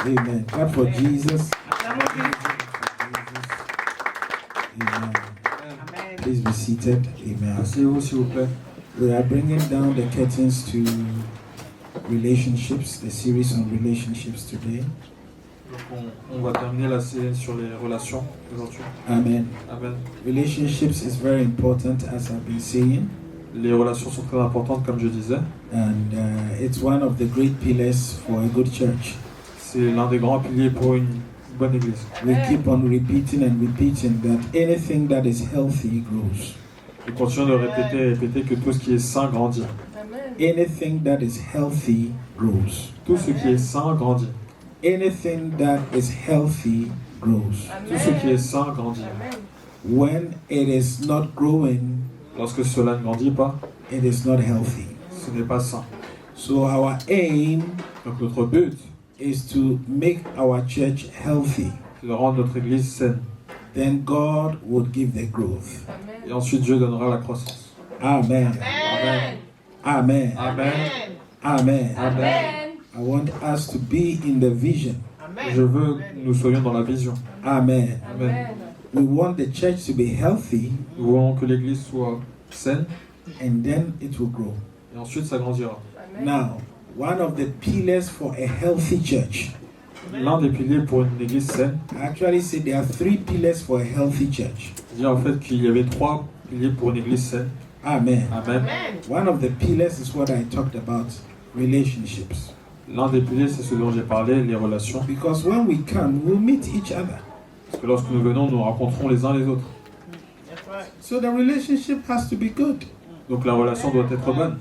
Amen. Clap for Jesus. Amen. Please be seated. Amen. Asseyez-vous s'il vous plaît. We are bringing down the curtains to relationships, the series on relationships today. Donc on va terminer la série sur les relations aujourd'hui. Amen. Amen. Relationships is very important, as I've been saying, Les relations sont très importantes, comme je disais. and it's one of the great pillars for a good church. C'est l'un des grands piliers pour une bonne église. We keep on repeating and repeating that anything that is healthy grows. Et continuons de répéter que tout ce qui est sain grandit. Anything that is healthy grows. Tout ce qui est sain grandit. Anything that is healthy grows. Tout ce qui est sain grandit. When it is not growing, Lorsque cela ne grandit pas, it is not healthy. ce n'est pas sain. So our aim Donc notre but, is to make our church healthy. c'est de rendre notre église saine. Then God would give the growth. Et ensuite Dieu donnera la croissance. Amen. Amen. Amen. Amen. Amen. Amen. I want us to be in the vision. Je veux que nous soyons dans la vision. Amen. Amen. We want the church to be healthy, Nous voulons que l'église soit saine and then it will grow. et ensuite ça grandira. Now, one of the pillars for a healthy church. L'un des piliers pour une église saine, I actually say there are 3 pillars for a healthy church. dire en fait qu'il y avait 3 piliers pour une église saine. Amen. Amen. One of the pillars is what I talked about, relationships. L'un des piliers, c'est ce dont j'ai parlé, les relations. Because when we come, we'll meet each other. Parce que lorsque nous venons, nous rencontrons les uns les autres. So the relationship has to be good. Donc la relation doit être bonne.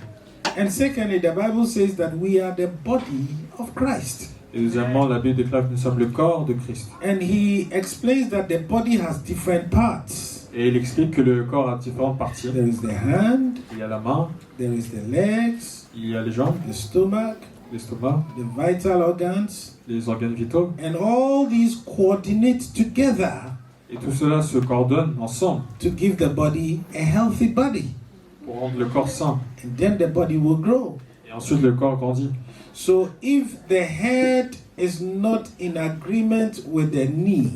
And secondly, the Bible says that we are the body of Christ. Et deuxièmement, la Bible déclare que nous sommes le corps de Christ. And he explains that the body has different parts. Et il explique que le corps a différentes parties. There is the hand, Il y a la main, there is the legs, il y a les jambes, the stomach, l'estomac, the vital organs, les organes vitaux. and all these coordinate together Et tout cela se coordonne ensemble to give the body a healthy body. pour rendre le corps sain. And then the body will grow. Et ensuite, le corps grandit. So if the head is not in agreement with the knee,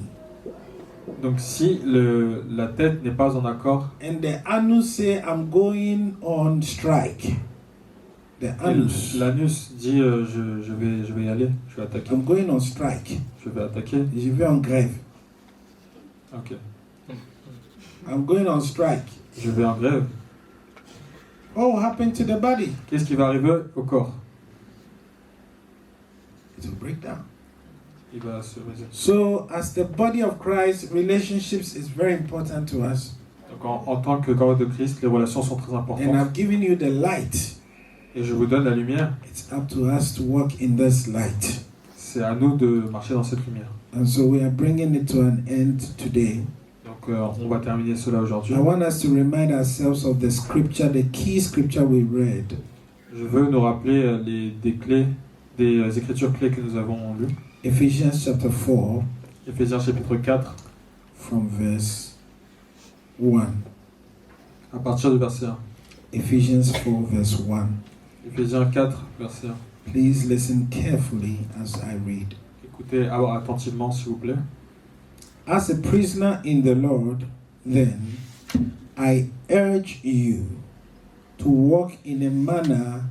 Donc si la tête n'est pas en accord, and the anus say, I'm going on strike. The et anus, l'anus dit je vais y aller, je vais attaquer, I'm going on strike. je vais attaquer. Je vais en grève. Ok, I'm going on strike. je vais en grève. What will happen to the body? Qu'est-ce qui va arriver au corps? It will break down. Il va se briser. So, as the body of Christ, relationships is very important to us. Donc en tant que corps de Christ, les relations sont très And importantes. I've given you the light. Et je vous donne la lumière. It's up to us to walk in this light. C'est à nous de marcher dans cette lumière. And so we are bringing it to an end today. Donc on va terminer cela aujourd'hui. I want us to remind ourselves of the scripture, the key scripture we read. Je veux nous rappeler des clés, des écritures clés que nous avons lues. Ephesians chapter 4, Éphésiens chapitre 4, from verse 1. à partir du verset 1. Ephesians 4, verse 1. Éphésiens 4, verset 1. Please listen carefully as I read. Écoutez attentivement, s'il vous plaît. As a prisoner in the Lord, then, I urge you to walk in a manner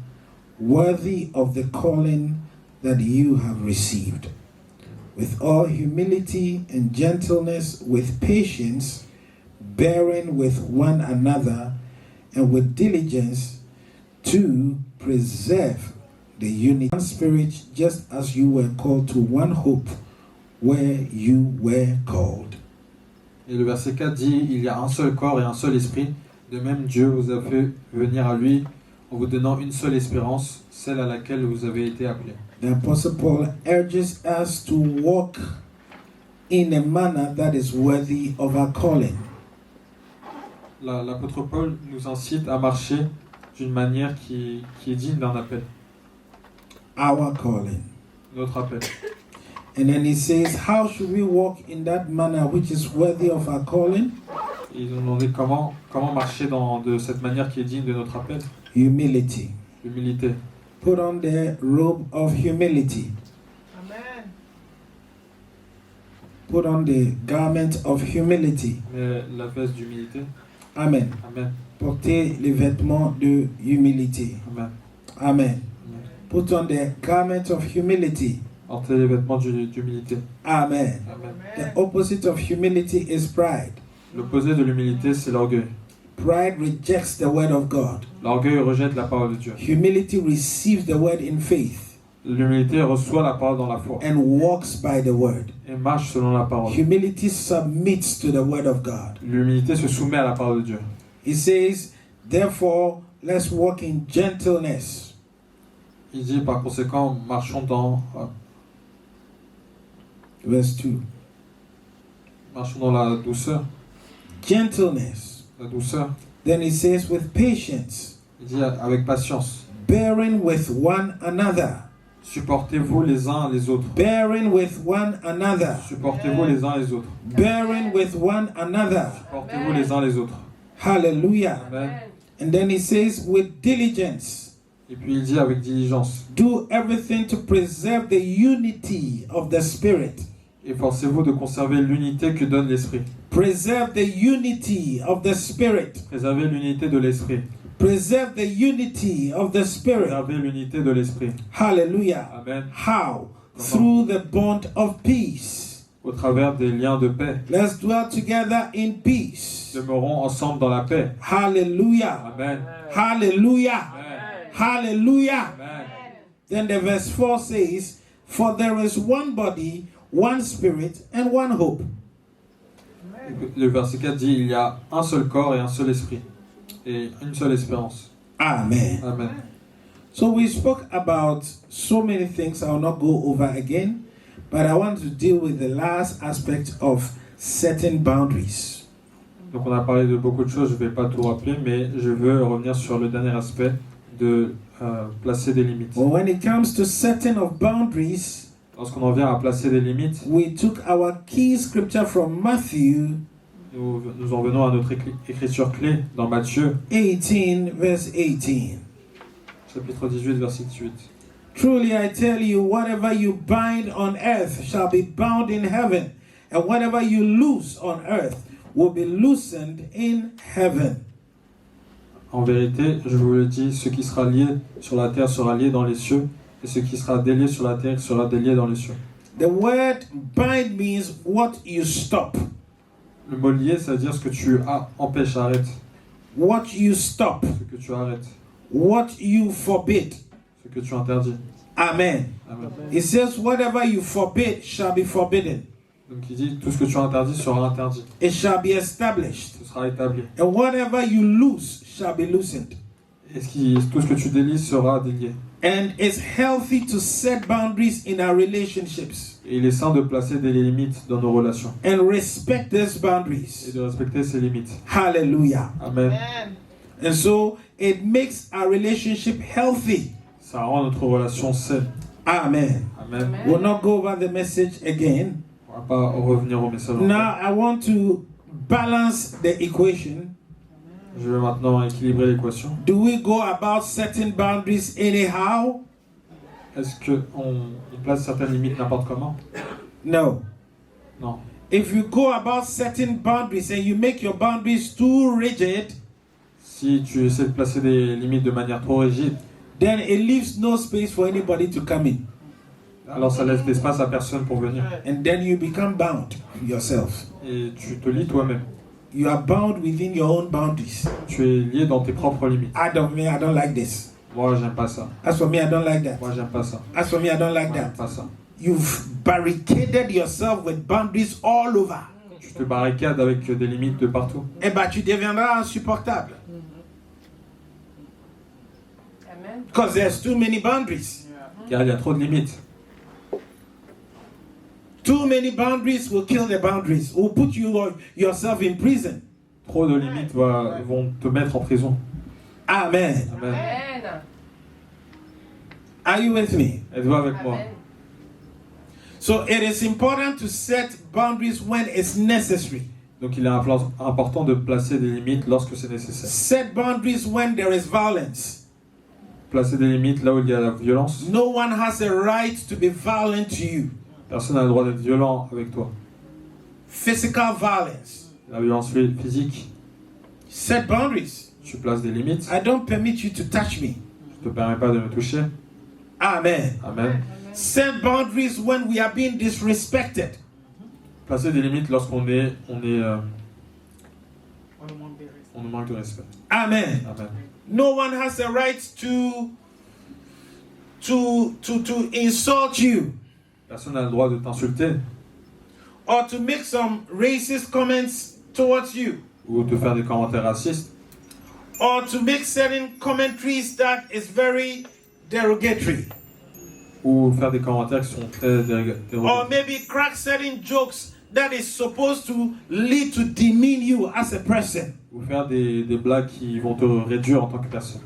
worthy of the calling that you have received, with all humility and gentleness, with patience, bearing with one another, and with diligence to preserve the unity of one spirit, just as you were called to one hope where you were called. Et le verset 4 dit, il y a un seul corps et un seul esprit. De même, Dieu vous a fait venir à lui en vous donnant une seule espérance, celle à laquelle vous avez été appelés. The Apostle Paul urges us to walk in a manner that is worthy of our calling. L'apôtre Paul nous incite à marcher d'une manière qui est digne d'un appel, Our calling. notre appel. And then he says, how should we walk in that manner which is worthy of our calling? Et ils nous ont demandé comment marcher de cette manière qui est digne de notre appel. Humility. L'humilité. Put on the robe of humility. Amen. Put on the garment of humility. mais la veste d'humilité. Amen. Amen. Portez les vêtements de humilité. Amen. Amen. Amen. Put on the garment of humility. Portez les vêtements d'humilité. Amen. Amen. The opposite of humility is pride. L'opposé de l'humilité, c'est l'orgueil. Pride rejects the word of God. L'orgueil rejette la parole de Dieu. Humility receives the word in faith L'humilité reçoit la parole dans la foi and walks by the word. et marche selon la parole. Humility submits to the word of God. L'humilité se soumet à la parole de Dieu. He says, therefore, let's walk in gentleness. Il dit par conséquent, marchons dans Verse 2. la douceur. Gentleness. La douceur. Then he says, with patience, Il dit avec patience. bearing with one another. Supportez-vous les uns les autres. Bearing with one another. Supportez-vous les uns les autres. Bearing with one another. Supportez-vous les uns les autres. Hallelujah. Amen. And then he says, with diligence, Et puis il dit avec diligence. do everything to preserve the unity of the Spirit. Efforcez-vous de conserver l'unité que donne l'Esprit. Preserve the unity of the Spirit. Préservez l'unité de l'Esprit. Preserve the unity of the Spirit. Préservez l'unité de l'Esprit. Hallelujah. Amen. How? Through the bond of peace. Au travers des liens de paix. Let's dwell together in peace. Demeurons ensemble dans la paix. Hallelujah. Amen. Hallelujah. Amen. Hallelujah. Amen. Then the verse 4 says, for there is one body, one spirit, and one hope. Le verset 4 dit, il y a un seul corps et un seul esprit. Et une seule espérance. Amen. Amen. So we spoke about so many things. I will not go over again, but I want to deal with the last aspect of setting boundaries. Donc on a parlé de beaucoup de choses, je ne vais pas tout rappeler, mais je veux revenir sur le dernier aspect de placer des limites. Well, when it comes to setting of boundaries, Lorsqu'on en vient à placer des limites, we took our key scripture from Matthew nous en venons à notre écriture clé dans Matthieu, 18, verse 18. chapitre 18, verset 18. Truly I tell you, whatever you bind on earth shall be bound in heaven, and whatever you loose on earth will be loosened in heaven. En vérité, je vous le dis, ce qui sera lié sur la terre sera lié dans les cieux, et ce qui sera délié sur la terre sera délié dans les cieux. The word bind means what you stop. Le mot lié, ça veut dire ce que tu empêches, arrête. What you stop. Ce que tu arrêtes. What you forbid. Ce que tu interdis. Amen. Amen. It says, whatever you forbid shall be forbidden. Donc il dit, tout ce que tu interdis sera interdit. It shall be established. Ce sera établi. And whatever you loose shall be loosened. Et tout ce que tu délies sera délié. And it's healthy to set boundaries in our relationships. Et il est sain de placer des limites dans nos relations. And respect these Et boundaries. de respecter ces limites. Hallelujah. Amen. And so it makes our relationship healthy. Ça rend notre relation saine. Amen. Amen. We'll not go over the message again. On va pas revenir au message. Now I want to balance the equation. Je vais maintenant équilibrer l'équation. Do we go about setting boundaries anyhow? Est-ce qu'on place certaines limites n'importe comment? No. Non. If you go about setting boundaries and you make your boundaries too rigid, Si tu essaies de placer des limites de manière trop rigide, then it leaves no space for anybody to come in. alors ça laisse l'espace à personne pour venir. And then you become bound yourself. Et tu te lies toi-même. You are bound within your own boundaries. Tu es lié dans tes propres limites. I don't like this. Moi, j'aime pas ça. As for me, I don't like that. Moi, j'aime pas ça. As for me, I don't like Moi, j'aime that. pas ça. You've barricaded yourself with boundaries all over. Tu te barricades avec des limites de partout. Eh ben, tu deviendras insupportable. Because there's too many boundaries. Car il y a trop de limites. Too many boundaries will kill the boundaries. Will put yourself in prison. Trop de limites vont te mettre en prison. Amen. Amen. Are you with me? Êtes-vous avec moi? So it is important to set boundaries when it's necessary. Donc il est important de placer des limites lorsque c'est nécessaire. Set boundaries when there is violence. Placer des limites là où il y a la violence. No one has a right to be violent to you. Personne n'a le droit d'être violent avec toi. physical violence. La violence physique, Set boundaries. tu places des limites. I don't permit you to touch me. Je ne te permets pas de me toucher. Amen. Amen. Set boundaries when we are being disrespected. Placer des limites lorsqu'on est, on nous manque de respect. Amen. Amen. No one has a right to insult you Personne n'a le droit de t'insulter or to make some racist comments towards you ou de faire des commentaires racistes or to make certain commentaries that is very derogatory ou faire des commentaires qui sont très or dérogatoires. maybe crack certain jokes that is supposed to lead to demean you as a person. Ou faire des blagues qui vont te réduire en tant que personne.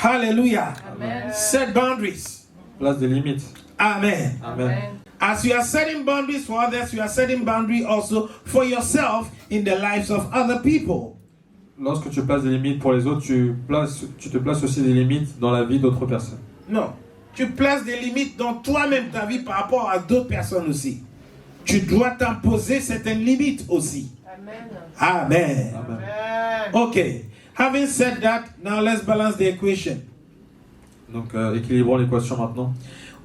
Hallelujah. Amen. Set boundaries. Place des limites. Amen. Amen. As you are setting boundaries for others, you are setting boundaries also for yourself in the lives of other people. Lorsque tu places des limites pour les autres, tu te places aussi des limites dans la vie d'autres personnes. Non. Tu places des limites dans toi-même, ta vie, par rapport à d'autres personnes aussi. Tu dois t'imposer certaines limites aussi. Amen. Amen. Amen. Okay. Having said that, now let's balance the equation. Donc, équilibrons l'équation maintenant.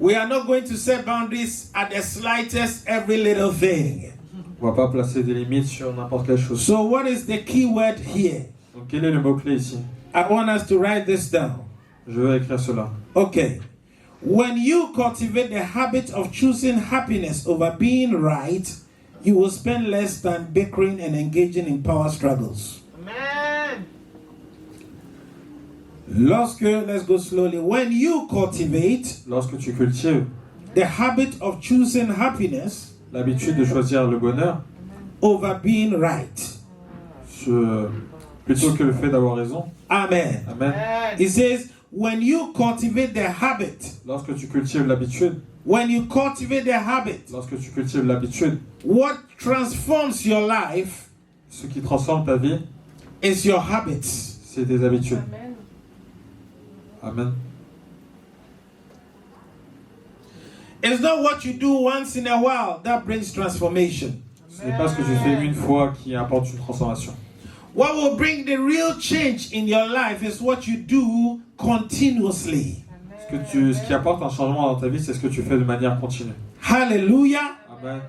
We are not going to set boundaries at the slightest, every little thing. On va pas placer des limites sur n'importe quelle chose. So what is the key word here? Donc, quel est le mot-clé ici? I want us to write this down. Je vais écrire cela. Okay. When you cultivate the habit of choosing happiness over being right, you will spend less time bickering and engaging in power struggles. Amen. Let's go slowly. When you cultivate Lorsque tu cultives the habit of choosing happiness l'habitude de choisir le bonheur, over being right. Plutôt que le fait d'avoir raison. Amen. Amen. It says, when you cultivate the habit, Lorsque tu cultives l'habitude, when you cultivate the habit, lorsque tu cultives l'habitude, what transforms your life ce qui transforme ta vie, is your habits. c'est tes habitudes. Amen. Amen. It's not what you do once in a while that brings transformation. Ce n'est pas ce que tu fais une fois qui apporte une transformation. What will bring the real change in your life is what you do continuously. Ce qui apporte un changement dans ta vie, c'est ce que tu fais de manière continue. Hallelujah. Amen.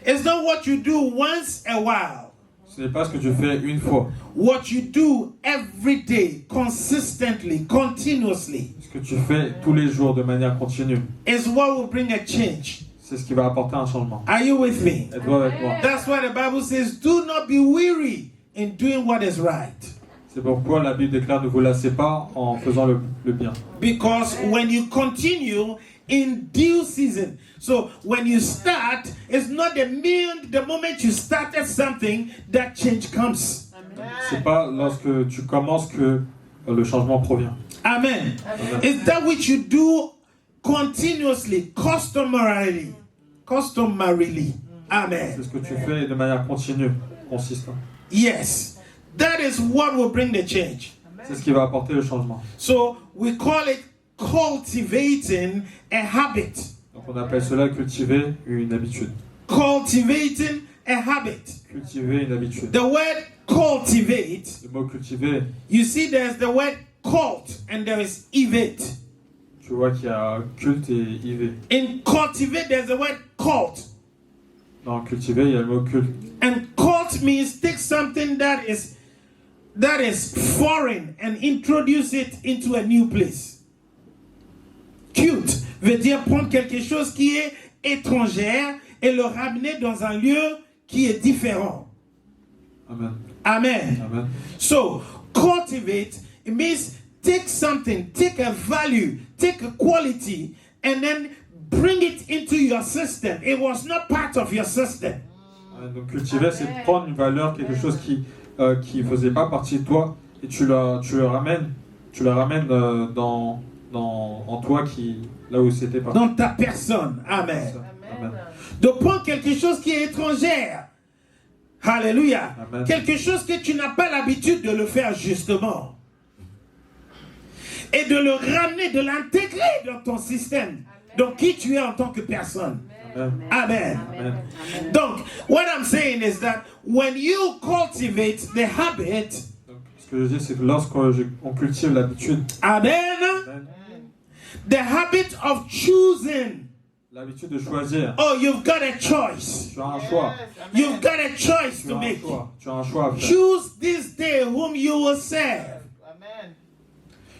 It's not what you do once a while. Ce n'est pas ce que tu fais une fois. What you do every day, consistently, continuously, Ce que tu fais tous les jours de manière continue, is what will bring a change. c'est ce qui va apporter un changement. Are you with me? Êtes-vous avec moi? That's why the Bible says, do not be weary in doing what is right. C'est pourquoi la Bible déclare ne vous lassez pas en faisant le bien. Because when you continue in due season, so when you start, it's not the moment you started something that change comes. C'est pas lorsque tu commences que le changement provient. Amen. Amen. It's that which you do continuously, customarily. Amen. C'est ce que tu fais de manière continue, consistante. Yes. That is what will bring the change. C'est ce qui va apporter le changement. So we call it cultivating a habit. Donc on appelle cela cultiver une habitude. Cultivating a habit. Cultiver une habitude. The word cultivate, Le mot cultiver, you see there's the word cult and there is evate. tu vois qu'il y a culte et IV. In cultivate there's the word cult. Dans cultiver, il y a le mot culte. And cult means take something that is foreign and introduce it into a new place. Cute veut dire prendre quelque chose qui est étrangère et le ramener dans un lieu qui est différent. Amen. Amen. Amen. So, cultivate, it means take something, take a value, take a quality, and then bring it into your system. It was not part of your system. Donc cultiver, c'est prendre une valeur, quelque chose qui faisait pas partie de toi, et tu la ramènes en toi là où c'était pas. Dans ta personne. Amen. Amen. De prendre quelque chose qui est étrangère. Alléluia. Amen. Quelque chose que tu n'as pas l'habitude de le faire justement. Et de le ramener, de l'intégrer dans ton système. Donc, qui tu es en tant que personne. Amen. Amen. Amen. Donc, what I'm saying is that when you cultivate the habit, Donc, ce que je dis, c'est que lorsqu'on cultive l'habitude, amen, amen, the habit of choosing. l'habitude de choisir, Oh, you've got a choice. tu as un choix. You've got a choice Tu to as un make. choix. Tu as un choix à faire. Choose this day whom you will serve.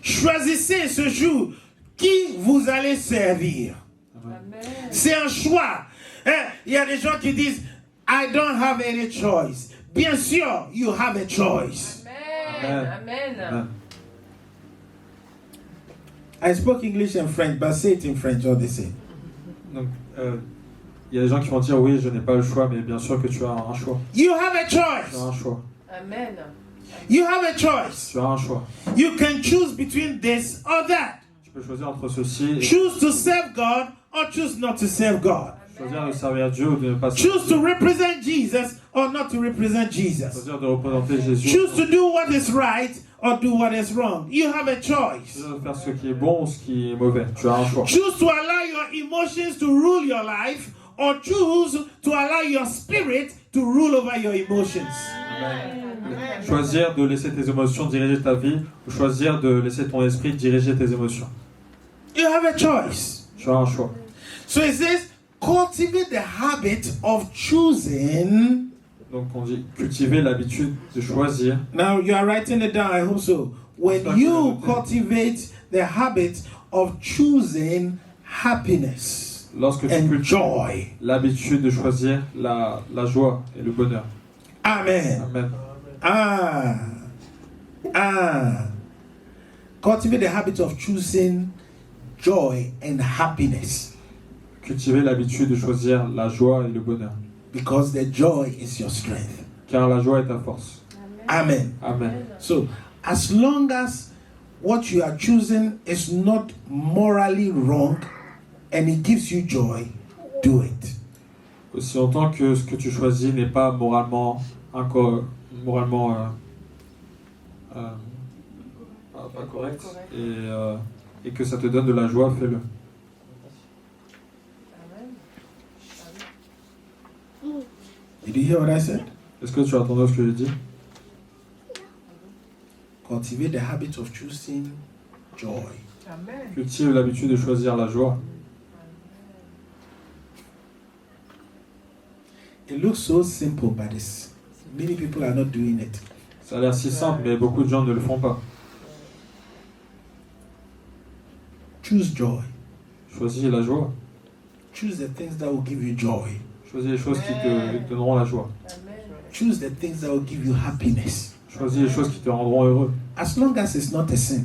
Choisissez ce jour qui vous allez servir. C'est un choix. Il y a des gens qui disent I don't have any choice. Bien sûr, you have a choice. Amen. Amen. I spoke English and French, but say it in French, all they say. Donc, il y a des gens qui vont dire oui, je n'ai pas le choix, mais bien sûr que tu as un choix. You have a Tu as choice. un choix. Amen. You have a choice. Tu as un choix. You can choose between this or that. Tu peux choisir entre ceci et Choose to serve God or choose not to serve God. choisir de servir Dieu ou de ne pas servir Choose Dieu. to represent Jesus or not to represent Jesus. Choisir de représenter Jésus. Choose to do what is right or do what is wrong. You have a choice. Choisir de faire ce qui est bon ou ce qui est mauvais. Tu as un choix. Choose to allow your emotions to rule your life or choose to allow your spirit to rule over your emotions. Amen. Choisir de laisser tes émotions diriger ta vie ou choisir de laisser ton esprit diriger tes émotions. You have a choice. Tu as un choix. So it says, cultivate the habit of choosing. Donc on dit cultiver l'habitude de choisir. Now you are writing it down, I hope so. When you cultivate the habit of choosing happiness Lorsque tu and cultives joy. l'habitude de choisir la joie et le bonheur. Amen. Amen. Cultivate the habit of choosing joy and happiness. Cultiver l'habitude de choisir la joie et le bonheur. Because the joy is your strength. Car la joie est ta force. Amen. Amen. So, as long as what you are choosing is not morally wrong and it gives you joy, do it. Aussi longtemps que ce que tu choisis n'est pas moralement pas correct et que ça te donne de la joie, fais-le. Did you hear what I said? Est-ce que tu as entendu ce que j'ai dit? Cultivate the habit of choosing joy. Amen. Cultive l'habitude de choisir la joie. It looks so simple, but many people are not doing it. Ça a l'air si simple, mais beaucoup de gens ne le font pas. Choose joy. Choisis la joie. Choose the things that will give you joy. Choisis les choses qui te donneront la joie. Amen. Choose the things that will give you happiness. Choisis les choses qui te rendront heureux. As long as it's not a sin.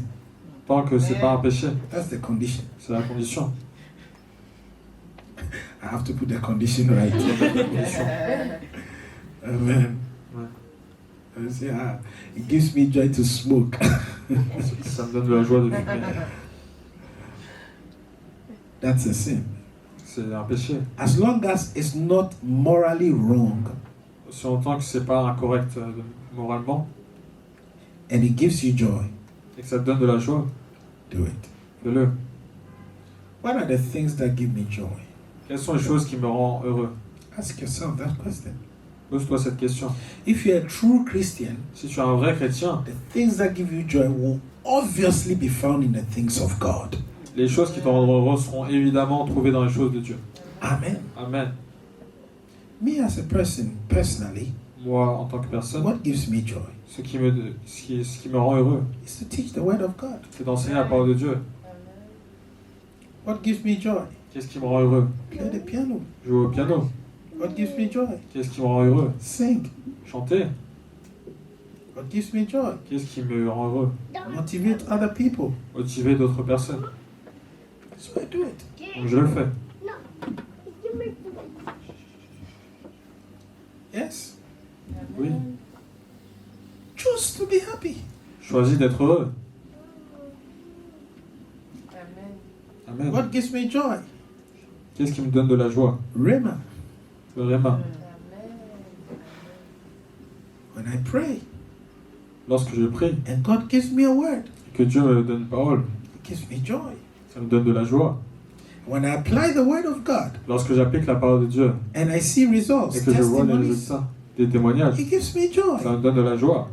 Tant que c'est pas un péché, That's the condition. c'est la condition. I have to put the condition right. Amen. Ouais. I say, it gives me joy to smoke. Ça me donne de la joie de fumer. That's a sin. C'est un péché. As long as it's not morally wrong Si longtemps que c'est pas incorrect moralement and it gives you joy, et que ça te donne de la joie, do it. fais-le. What are the things that give me joy? Quelles sont les choses qui me rendent heureux? Ask yourself that question. Pose-toi cette question. If you're a true Christian, Si tu es un vrai chrétien, the things that give you joy will obviously be found in the things of God. les choses qui te rendront heureux seront évidemment trouvées dans les choses de Dieu. Amen. Amen. Me as a person, personally, Moi, en tant que personne, what gives me joy ce qui me rend heureux, is to teach the word of God. c'est d'enseigner la parole de Dieu. What gives me joy? Qu'est-ce qui me rend heureux? Play the piano. Jouer au piano. What gives me joy? Qu'est-ce qui me rend heureux? Sing. Chanter. What gives me joy? Qu'est-ce qui me rend heureux? Motivate other people. Motiver d'autres personnes. So I do it. Donc je le fais. Yes. Oui. Choose to be happy. Choisis d'être heureux. Amen. Amen. What gives me joy? Qu'est-ce qui me donne de la joie? Rhema. Le Réma. Amen. When I pray Lorsque je prie, and God gives me a word, que Dieu me donne une parole, it gives me joy. ça me donne de la joie. When I apply the word of God Lorsque j'applique la parole de Dieu and I see results, et que je vois les testimonies, résultats, des témoignages, it gives me joy. ça me donne de la joie.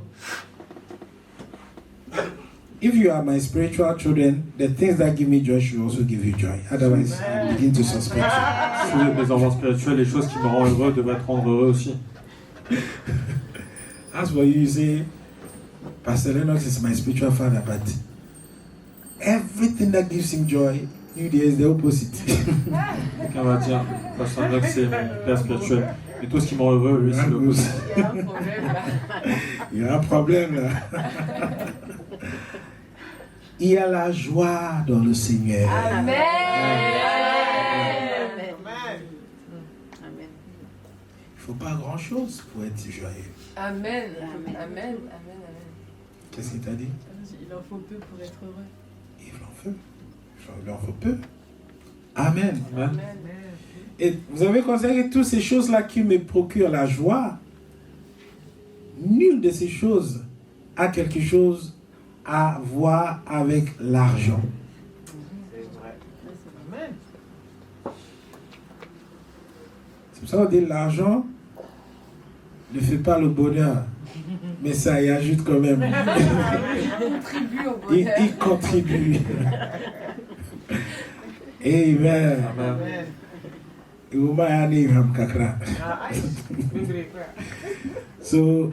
If you are my spiritual children, the things that give me joy should also give you joy. Otherwise, I begin to suspect you. Si vous êtes mes enfants spirituels, les choses qui me rendent heureux devraient te rendre heureux aussi. As for you, you say, Pastor Lennox is my spiritual father, but everything that gives him joy, you there is the opposite. Quelqu'un va dire, Pasteur Lennox, c'est mon père spirituel. Mais tout ce qui me rend heureux, lui, c'est l'opposé. Il y a un problème là. Il y a la joie dans le Seigneur. Amen. Il ne faut pas grand-chose pour être joyeux. Amen. Amen. Qu'est-ce qu'il t'a dit? Il en faut peu pour être heureux. Il en faut peu. Amen. Amen. Et vous avez considéré toutes ces choses-là qui me procurent la joie. Nulle de ces choses a quelque chose à voir avec l'argent. C'est pour ça qu'on dit l'argent ne fait pas le bonheur, mais ça y ajoute quand même. Il contribue. Amen. So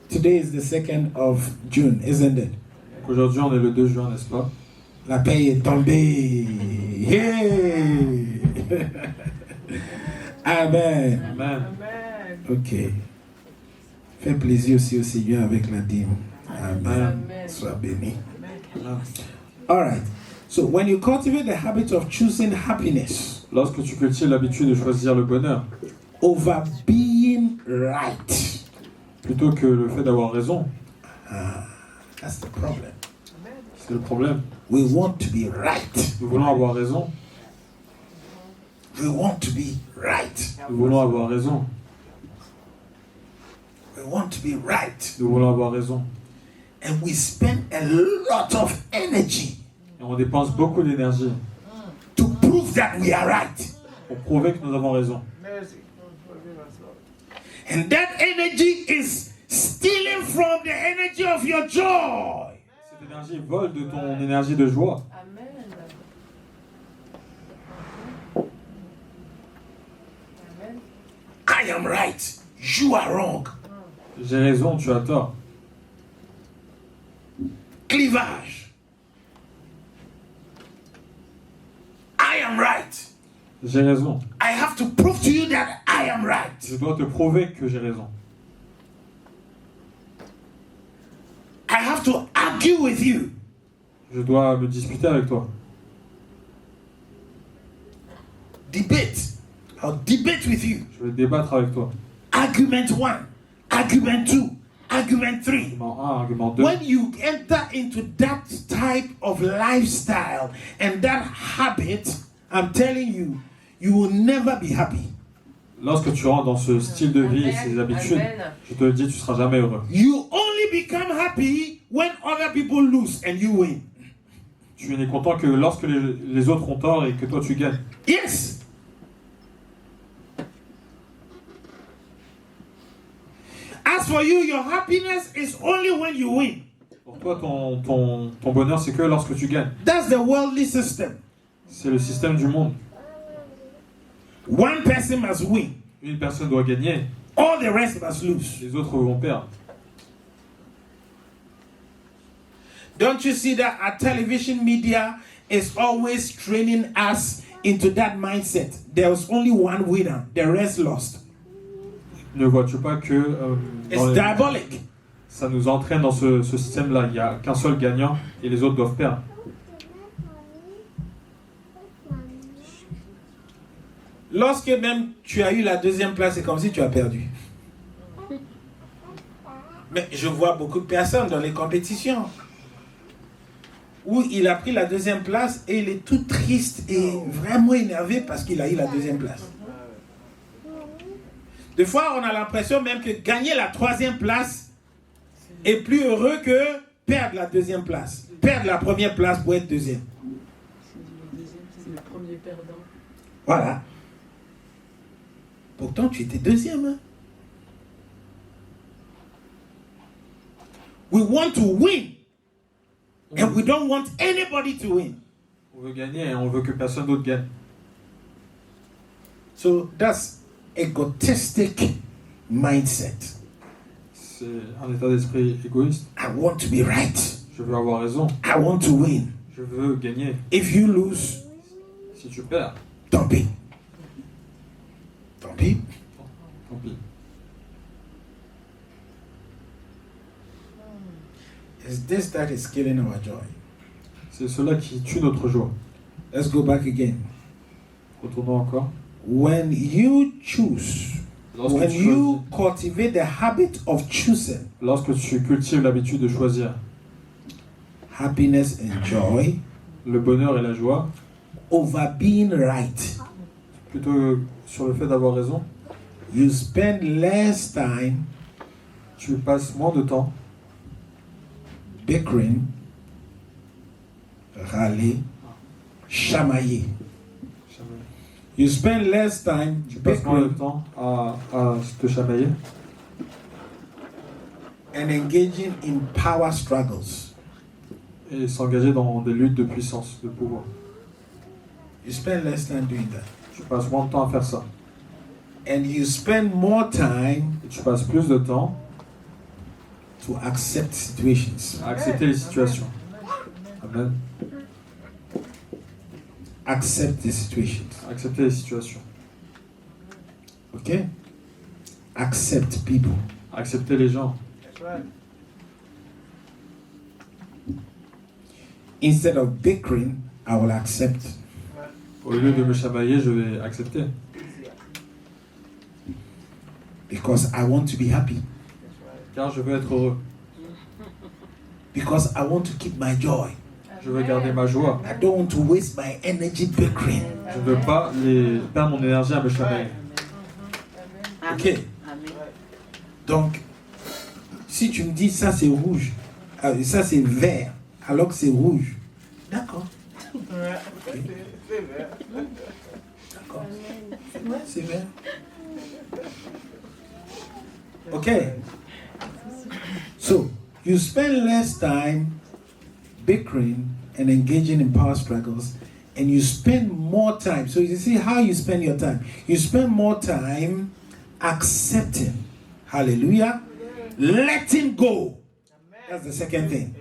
today is the 2nd of June, isn't it? Aujourd'hui, on est le 2 juin, n'est-ce pas? La paix est tombée. Hey! Amen. Amen. Ok. Fais plaisir aussi au Seigneur avec la dîme. Amen. Amen. Sois béni. Amen. All right. So when you cultivate the habit of choosing happiness Lorsque tu cultives l'habitude de choisir le bonheur, over being right, plutôt que le fait d'avoir raison, that's the problem. c'est le problème. We want to be right. Nous voulons avoir raison. We want to be right. Nous voulons avoir raison. We want to be right. Nous voulons avoir raison. And we spend a lot of energy Et on dépense beaucoup d'énergie to prove that we are right. pour prouver que nous avons raison. And that energy is stealing from the energy of your joy. Cette énergie vole de ton énergie de joie. Amen. Amen. I am right. You are wrong. J'ai raison, tu as tort. Clivage. I am right. J'ai raison. I have to prove to you that I am right. Je dois te prouver que j'ai raison. I have to argue with you. Je dois me disputer avec toi. Debate. I'll debate with you. Je vais débattre avec toi. Argument 1, argument 2, argument 3. Argument 1, argument 2. When you enter into that type of lifestyle and that habit, I'm telling you, you will never be happy. Lorsque tu rentres dans ce style de vie et ces habitudes, Amen. je te le dis, tu seras jamais heureux. You only become happy when other people lose and you win. Tu n'es content que lorsque les autres ont tort et que toi tu gagnes. Yes. As for you, your happiness is only when you win. Pour toi, ton bonheur, c'est que lorsque tu gagnes. That's the worldly system. C'est le système du monde. One person must win. Une personne doit gagner, All the rest must lose. les autres vont perdre. Don't you see that our television media is always training us into that mindset? There was only one winner, the rest lost. Ne vois-tu pas que It's diabolic. ça nous entraîne dans ce système-là? Il n'y a qu'un seul gagnant et les autres doivent perdre. Lorsque même tu as eu la deuxième place, c'est comme si tu as perdu. Mais je vois beaucoup de personnes dans les compétitions où il a pris la deuxième place et il est tout triste et vraiment énervé parce qu'il a eu la deuxième place. Des fois, on a l'impression même que gagner la troisième place est plus heureux que perdre la deuxième place. Perdre la première place pour être deuxième. C'est le premier perdants. Voilà. Pourtant, tu étais deuxième. Hein? We want to win. And we don't want anybody to win. On veut gagner et on veut que personne d'autre gagne. So that's egotistic mindset. C'est un état d'esprit égoïste. I want to be right. Je veux avoir raison. I want to win. Je veux gagner. If you lose, Si tu perds, tant pis. Tant pis. tant pis. It's this that is killing our joy. C'est cela qui tue notre joie. Let's go back again. Retournons encore. When you choose, Lorsque when tu, you cultivate the habit of choosing lorsque tu cultives l'habitude de choisir happiness and joy le bonheur et la joie, over being right, plutôt sur le fait d'avoir raison, you spend less time tu passes moins de temps bickering, râler, chamailler. You spend less time Tu passes moins de bickering temps à te chamailler and engaging in power struggles. et s'engager dans des luttes de puissance, de pouvoir. You spend less time doing that. Tu passes moins de temps à faire ça. And you spend more time Et tu passes plus de temps to accept situations. à accepter les situations. Amen. Accept the situations. Accepter les situations. Okay? Accept people. Accepter les gens. Instead of bickering, I will accept. Au lieu de me chamailler, je vais accepter. Because I want to be happy. Car je veux être heureux. Because I want to keep my joy. Je veux garder ma joie. I don't want to waste my energy bickering. Je ne veux pas perdre mon énergie à me chamailler. Ok. Donc, si tu me dis ça c'est rouge, ça c'est vert, alors que c'est rouge, d'accord. Ok. D'accord. Ouais, c'est vert. Ok. So, you spend less time bickering and engaging in power struggles, and you spend more time. So you see how you spend your time. You spend more time accepting. Hallelujah. Letting go. That's the second thing.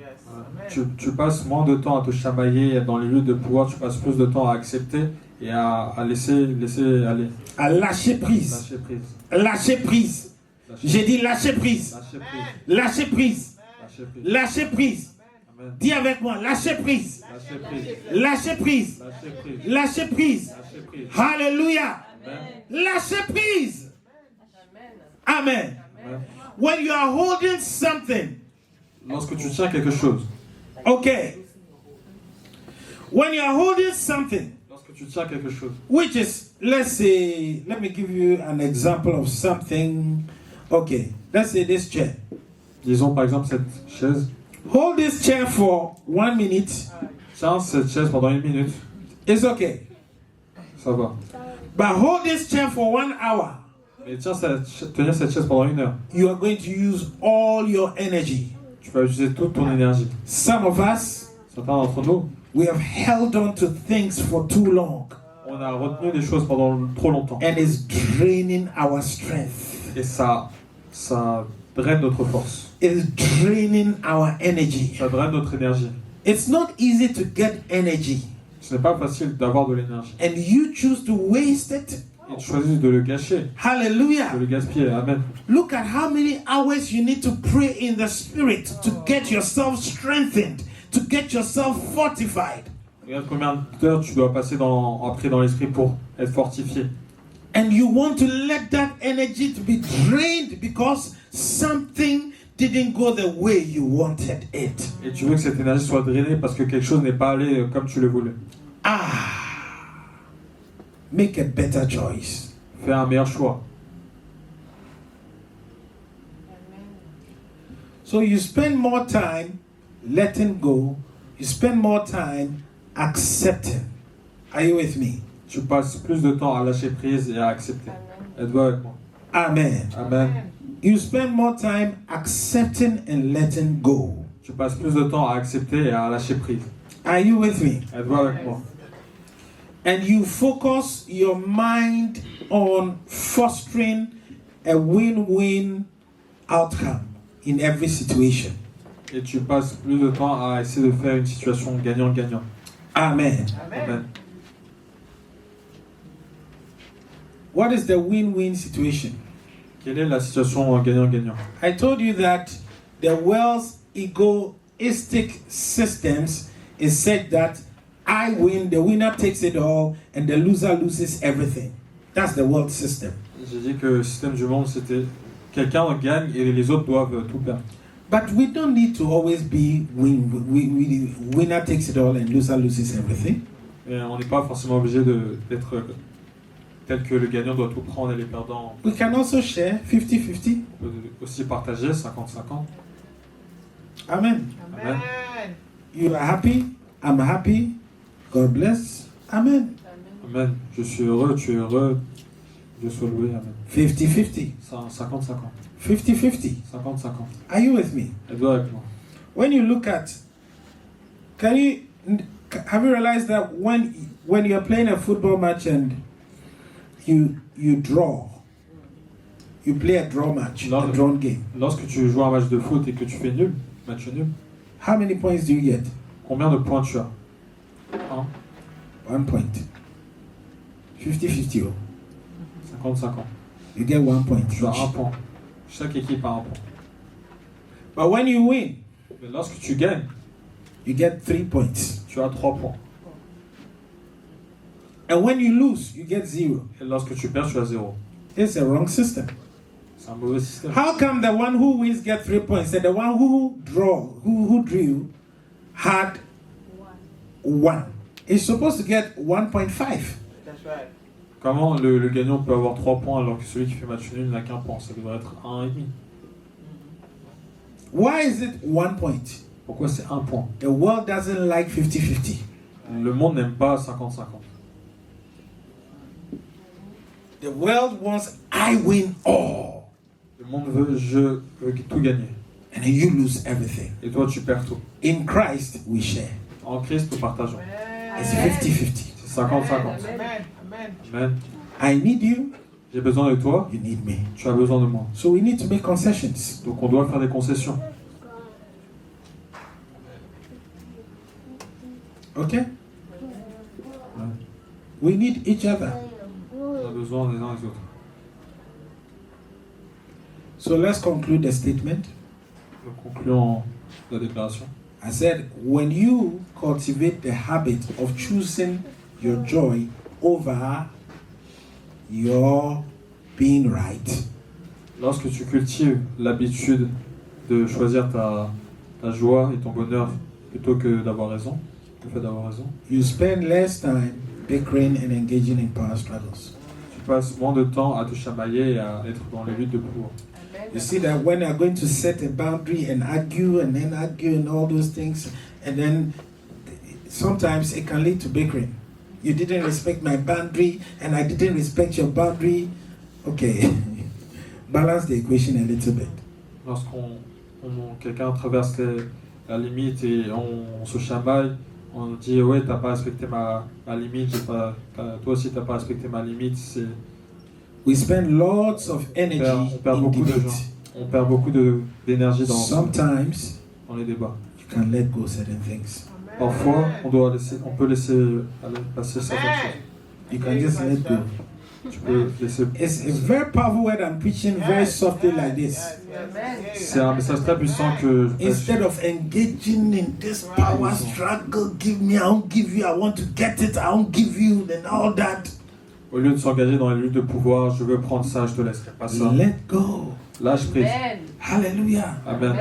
Tu passes moins de temps à te chamailler dans les luttes de pouvoir, tu passes plus de temps à accepter et à laisser aller. À lâcher prise. Lâcher prise. Lâcher prise. J'ai dit lâcher prise. Lâcher prise. Lâcher prise. Lâcher prise. Lâcher prise. Amen. Dis avec moi, lâcher prise. Lâcher prise. Lâcher prise. Lâcher prise. Lâcher prise. Lâcher prise. Hallelujah. Amen. Lâcher prise. Amen. Amen. Amen. When you are holding something, Lorsque tu tiens quelque chose, okay. When you are holding something, lorsque tu tiens quelque chose, which is, let's say, let me give you an example of something. Okay, let's say this chair. disons par exemple cette chaise, Hold this chair for 1 minute. tiens cette chaise pendant 1 minute, It's okay. ça va. But hold this chair for 1 hour. Mais tenir cette chaise pendant 1 heure, You are going to use all your energy. tu vas utiliser toute ton énergie. Some of us, Certains d'entre nous, we have held on to things for too long, on a retenu des choses pendant trop longtemps. and it's draining our strength. Et ça draine notre force. It's draining our energy. Ça draine notre énergie. It's not easy to get energy, Ce n'est pas facile d'avoir de l'énergie. and you choose to waste it. Et tu choisis de le gâcher, de Hallelujah. le gaspiller. Amen. Look at how many hours you need to pray in the spirit to get yourself strengthened, to get yourself fortified. Regarde combien d'heures tu dois passer à prier dans l'esprit pour être fortifié. And you want to let that energy to be drained because something didn't go the way you wanted it. Et tu veux que cette énergie soit drainée parce que quelque chose n'est pas allé comme tu le voulais. Make a better choice. Fais un meilleur choix. So you spend more time letting go. You spend more time accepting. Are you with me? Tu passes plus de temps à lâcher prise et à accepter. Amen. Êtes-vous avec moi? Amen. Amen. You spend more time accepting and letting go. Tu passes plus de temps à accepter et à lâcher prise. Are you with me? Êtes-vous avec moi? And you focus your mind on fostering a win-win outcome in every situation. Et tu passes plus de temps à essayer de faire une situation gagnant-gagnant. Amen. Amen. What is the win-win situation? Quelle est la situation gagnant-gagnant? I told you that the world's egoistic systems is said that I win, the winner takes it all, and the loser loses everything. That's the world system. J'ai dit que le système du monde, c'était quelqu'un gagne et les autres doivent tout perdre. But we don't need to always be winner takes it all and loser loses everything. Et on n'est pas forcément obligé d'être tel que le gagnant doit tout prendre et les perdants We can also share 50-50. on peut aussi partager 50-50. Amen. Amen. You are happy, I'm happy. God bless. Amen. Amen. Amen. Je suis heureux, tu es heureux. Dieu soit loué. Amen. 50-50. 50-50. 50-50. 50-50. Are you with me? Êtes-vous avec moi? When you look at, have you realized that when you're playing a football match and you draw, you play a draw match, a drawn game, Lorsque tu joues un match de foot et que tu fais nul, match nul, how many points do you get? combien de points tu as? 1 point. 50-50. 50-50. You get 1 point. Tu as un point. Chaque équipe a un point. But when you win, Mais lorsque tu gagnes, you get 3 points. tu as 3 points. And when you lose, you get 0. Et lorsque tu perds, tu as 0. It's a wrong system. C'est un mauvais système. How come the one who wins get 3 points and the one who drew had 1? It's supposed to get 1.5. That's right. Comment le gagnant peut avoir 3 points alors que celui qui fait match nul n'a qu'un point? Ça devrait être 1,5. Why is it 1 point? Pourquoi c'est 1 point? The world doesn't like 50-50. Le monde n'aime pas 50-50. The world wants I win all. Le monde veut je veux tout gagner. And then you lose everything. Et toi, tu perds tout. In Christ, we share. En Christ, nous partageons. It's 50-50. C'est 50-50. Amen. Amen. Amen. I need you, J'ai besoin de toi, you need me. tu as besoin de moi. So we need to make concessions. Donc on doit faire des concessions. Okay? We need each other. On a besoin les uns des autres. So let's conclude the statement. Donc concluons la déclaration. I said, when you cultivate the habit of choosing your joy over your being right, Lorsque tu cultives l'habitude de choisir ta joie et ton bonheur plutôt que d'avoir raison, le fait d'avoir raison, you spend less time bickering and engaging in power struggles. tu passes moins de temps à te chamailler et à être dans les luttes de pouvoir. You see that when you're going to set a boundary and argue and all those things, and then sometimes it can lead to bickering. You didn't respect my boundary and I didn't respect your boundary. Okay, balance the equation a little bit. Quelqu'un traverse la limite et on se chamaille, on dit ouais t'as pas respecté ma limite, toi aussi t'as pas respecté ma limite, We spend lots of energy on perd in beaucoup de gens, debate. on perd beaucoup d'énergie Sometimes dans les débats. you can let go certain things. Parfois on peut laisser passer certaines choses. You can just let go. Tu peux laisser. It's a very powerful word. I'm preaching very softly like this. C'est un message très puissant que Instead of engaging in this power struggle, give me, I won't give you, I want to get it, I won't give you, and all that. au lieu de s'engager dans les luttes de pouvoir, je veux prendre ça, je te laisserai pas ça. Let go. Lâche prise. Amen. Hallelujah. Amen.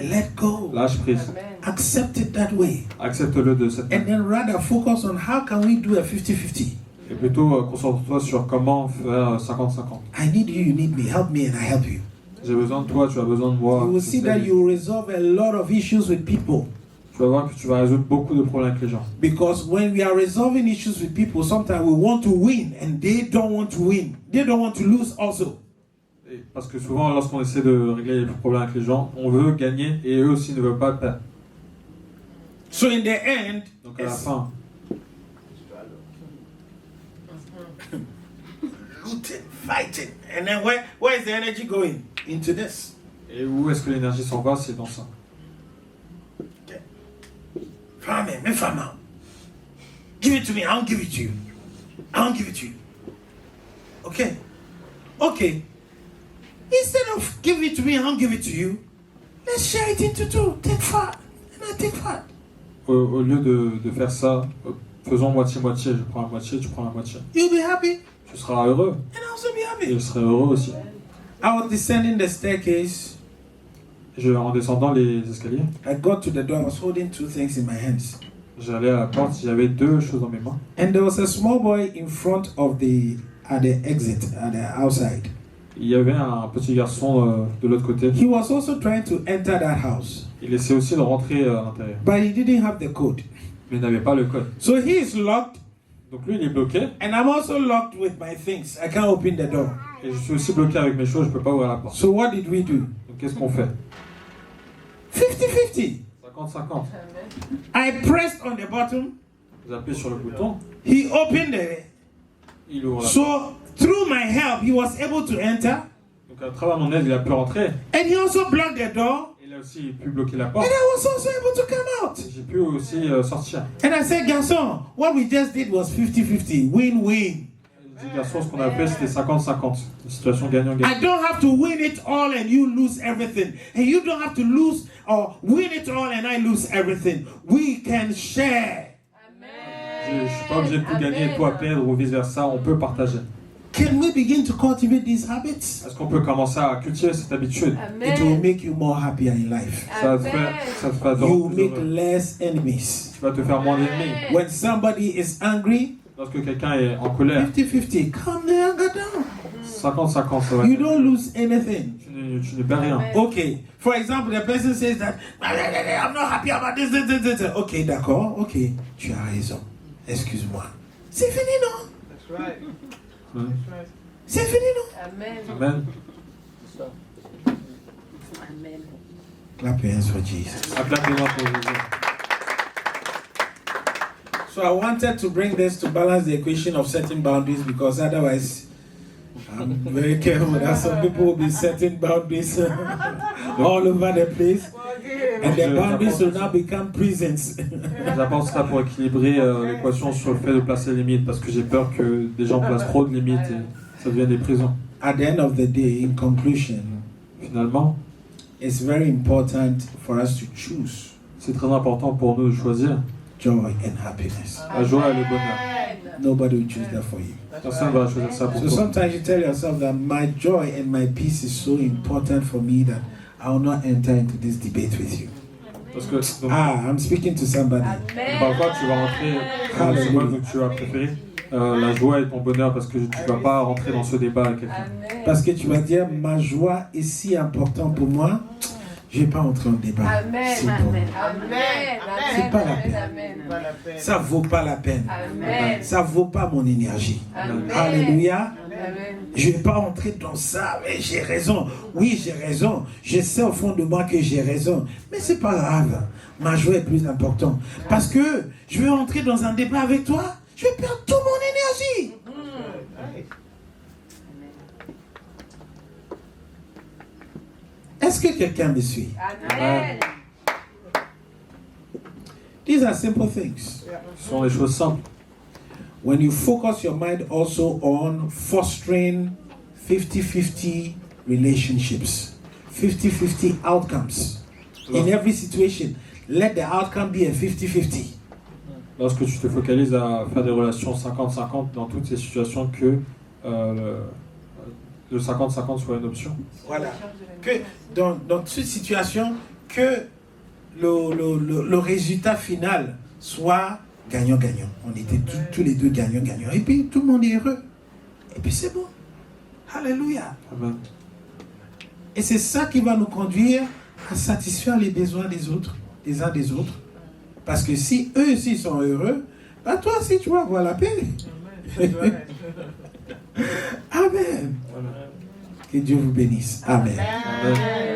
Let go. Lâche prise. Amen. Accept it that way. Accepte-le de cette And manière. then rather focus on how can we do a 50-50. Et plutôt concentre-toi sur comment faire 50-50. I need you need me. Help me and I help you. J'ai besoin de toi, tu as besoin de moi. You will see that you will resolve a lot of issues with people. tu vas voir que tu vas résoudre beaucoup de problèmes avec les gens. Because when we are resolving issues with people, sometimes we want to win and they don't want to win. They don't want to lose also. Et parce que souvent, lorsqu'on essaie de régler les problèmes avec les gens, on veut gagner et eux aussi ne veulent pas perdre. So in the end, Donc à la fin, looting, fighting. And then where is the energy going? Into this. et où est-ce que l'énergie s'en va? C'est dans ça. Give it to me, I won't give it to you. I won't give it to you. Okay. Okay. Instead of give it to me, I won't give it to you, let's share it into two. Take part, and I take part. Au lieu de faire ça, faisons moitié-moitié. Je prends la moitié, tu prends la moitié. You'll be happy, Tu seras heureux. and I'll also be Et happy. je serai heureux aussi. I was descending the staircase. En descendant les escaliers, I got to the door. I was holding two things in my hands. j'allais à la porte, j'avais deux choses dans mes mains. And there was a small boy in front of at the exit, at the outside. Il y avait un petit garçon de l'autre côté. He was also trying to enter that house, Il essayait aussi de rentrer à l'intérieur, but he didn't have the code. mais il n'avait pas le code. So he is locked, Donc lui, il est bloqué, and I'm also locked with my things. I can't open the door. et je suis aussi bloqué avec mes choses, je ne peux pas ouvrir la porte. So what did we do? Donc qu'est-ce qu'on fait? 50-50. 50-50. I pressed on the button. Vous appuyez sur le bouton, He opened it. il ouvre la porte. So through my help, he was able to enter, Donc à travers mon aide, il a pu rentrer. and he also blocked the door, Il a aussi pu bloquer la and porte. I was also able to come out. J'ai pu aussi sortir. And I said, Garçon, what we just did was 50-50, win-win. Je dis, garçon, ce qu'on a fait, c'était 50-50. Une situation gagnant-gagnant. I don't have to win it all and you lose everything. And you don't have to lose or win it all and I lose everything. We can share. Je ne suis pas obligé de tout gagner et toi perdre ou vice-versa. On peut partager. Can we begin to cultivate these habits? Est-ce qu'on peut commencer à cultiver cette habitude? It will make you more happier in life. Ça te fait You adorer. make less enemies. Tu vas te faire moins d'ennemis. When somebody is angry, Lorsque quelqu'un est en colère, 50-50, calm the anger down. 50-50, ça va. You don't lose anything. Tu ne perds rien. Okay. For example, the person says that I'm not happy about this. Okay, d'accord. Okay, tu as raison. Excuse-moi. C'est fini, non? That's right. Ouais. That's right. C'est fini, non? Amen. Amen. Amen. Clap your hands for Jesus. Acclamez-moi pour Jésus. So I wanted to bring this to balance the equation of setting boundaries, because otherwise I'm very careful that some people will be setting boundaries all over the place, and the boundaries will now become prisons. J'apporte ça pour équilibrer l'équation sur le fait de placer les limites, parce que j'ai peur que des gens placent trop de limites et ça devienne des prisons. At the end of the day, in conclusion, Finalement, it's very important for us to choose c'est très important pour nous de choisir joy and happiness. la joie et le bonheur. Nobody will choose that for you. Personne ne va choisir ça pour So toi. sometimes you tell yourself that my joy and my peace is so important for me that I will not enter into this debate with you. Parce que donc, I'm speaking to somebody. parfois tu vas rentrer dans le chemin que tu as préféré. La joie et ton bonheur, parce que tu ne vas pas rentrer dans ce débat avec quelqu'un. Parce que tu vas dire, ma joie est si importante pour moi, je ne vais pas entrer en débat. C'est bon. C'est pas la peine. Pas la peine. Ça vaut pas la peine. Amen. Ça vaut pas mon énergie. Amen. Alléluia. Amen. Je ne vais pas entrer dans ça. Mais j'ai raison. Oui, j'ai raison. Je sais au fond de moi que j'ai raison. Mais c'est pas grave. Ma joie est plus importante. Parce que je vais entrer dans un débat avec toi, je vais perdre toute mon énergie. Est-ce que quelqu'un me suit? Amen. These are simple things. Ce sont des choses simples. When you focus your mind also on fostering 50-50 relationships, 50-50 outcomes. In every situation, let the outcome be a 50-50. Lorsque tu te focalises à faire des relations 50-50 dans toutes ces situations, que le 50-50 soit une option. Voilà. Que dans toute situation, que le résultat final soit gagnant-gagnant. On était tous les deux gagnants-gagnants. Et puis tout le monde est heureux. Et puis c'est bon. Alléluia. Amen. Et c'est ça qui va nous conduire à satisfaire les besoins des autres, des uns des autres, Parce que si eux aussi sont heureux, bah toi aussi tu vas avoir la paix. Amen. That's right. Amen. Que Dieu vous bénisse. Amen. Amen.